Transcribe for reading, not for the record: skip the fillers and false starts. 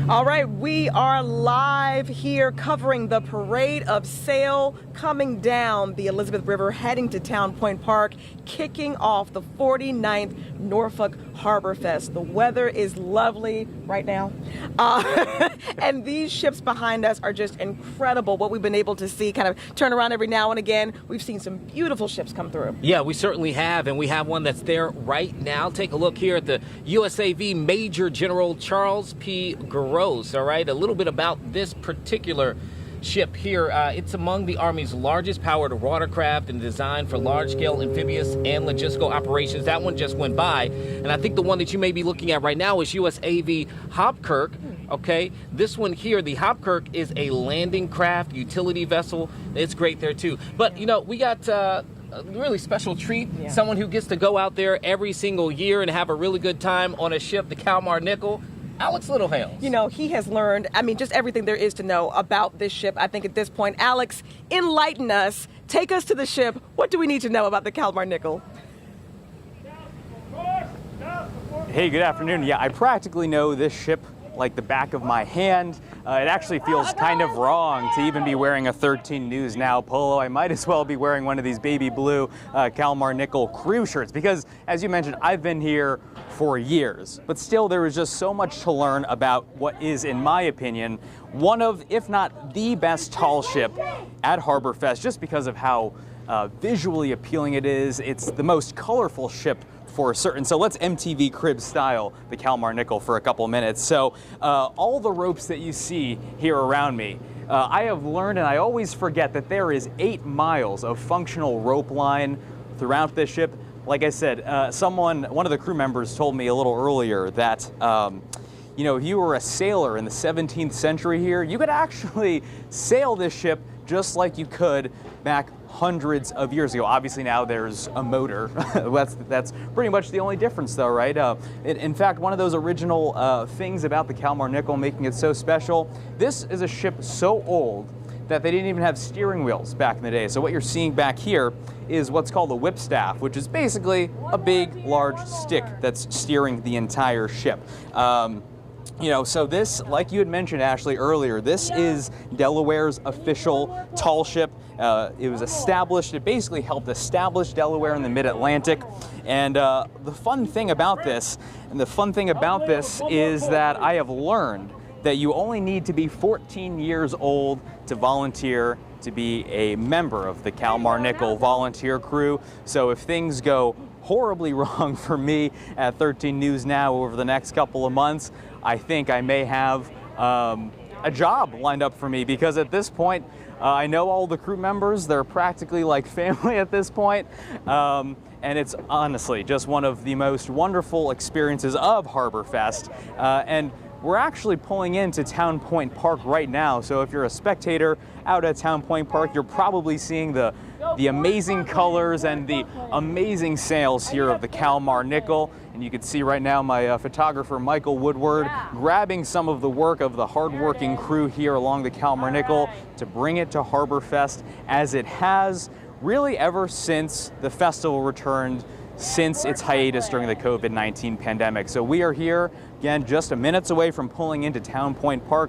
All right, we are live here covering the parade of sail coming down the Elizabeth River, heading to Town Point Park, kicking off the 49th Norfolk Harborfest. The weather is lovely right now, and these ships behind us are just incredible. What we've been able to see kind of turn around every now and again. We've seen some beautiful ships come through. Yeah, we certainly have, and we have one that's there right now. Take a look here at the USAV Major General Charles P. Gross. All right, a little bit about this particular ship here. It's among the Army's largest powered watercraft and designed for large-scale amphibious and logistical operations. That one just went by, and I think the one that you may be looking at right now is USAV Hopkirk. Okay, this one here, the Hopkirk, is a landing craft utility vessel. It's great there too. But you know, we got a really special treat. Yeah. Someone who gets to go out there every single year and have a really good time on a ship, the Kalmar Nickel. Alex Littlehales. You know, he has learned, I mean, just everything there is to know about this ship. I think at this point, Alex, enlighten us. Take us to the ship. What do we need to know about the Kalmar Nickel? Hey, good afternoon. Yeah, I practically know this ship like the back of my hand. It actually feels kind of wrong to even be wearing a 13 News Now polo. I might as well be wearing one of these baby blue Kalmar Nickel crew shirts because, as you mentioned, I've been here for years. But still, there is just so much to learn about what is, in my opinion, one of, if not the best tall ship at Harborfest, just because of how visually appealing it is. It's the most colorful ship for certain. So let's MTV Cribs style the Kalmar Nickel for a couple minutes. So all the ropes that you see here around me, I have learned, and I always forget, that there is 8 miles of functional rope line throughout this ship. Like I said, one of the crew members told me a little earlier that you know, if you were a sailor in the 17th century here, you could actually sail this ship just like you could back hundreds of years ago. Obviously now there's a motor. that's pretty much the only difference though, right? In fact, one of those original things about the Kalmar Nickel making it so special, this is a ship so old that they didn't even have steering wheels back in the day. So what you're seeing back here is what's called a whipstaff, which is basically a big, large stick that's steering the entire ship. You know, so this, like you had mentioned, Ashley, earlier, this is Delaware's official tall ship. It was established, it basically helped establish Delaware in the mid-Atlantic. And the fun thing about this is that I have learned that you only need to be 14 years old to volunteer to be a member of the Kalmar Nickel volunteer crew. So if things go horribly wrong for me at 13 News Now over the next couple of months, I think I may have a job lined up for me, because at this point, I know all the crew members. They're practically like family at this point. And it's honestly just one of the most wonderful experiences of Harborfest. And we're actually pulling into Town Point Park right now. So if you're a spectator out at Town Point Park, you're probably seeing the amazing colors and the amazing sails here of the Kalmar Nickel. And you can see right now my photographer, Michael Woodward, grabbing some of the work of the hardworking crew here along the Kalmar Nickel to bring it to Harborfest, as it has really ever since the festival returned, since its hiatus during the COVID-19 pandemic. So we are here, again, just minutes away from pulling into Town Point Park.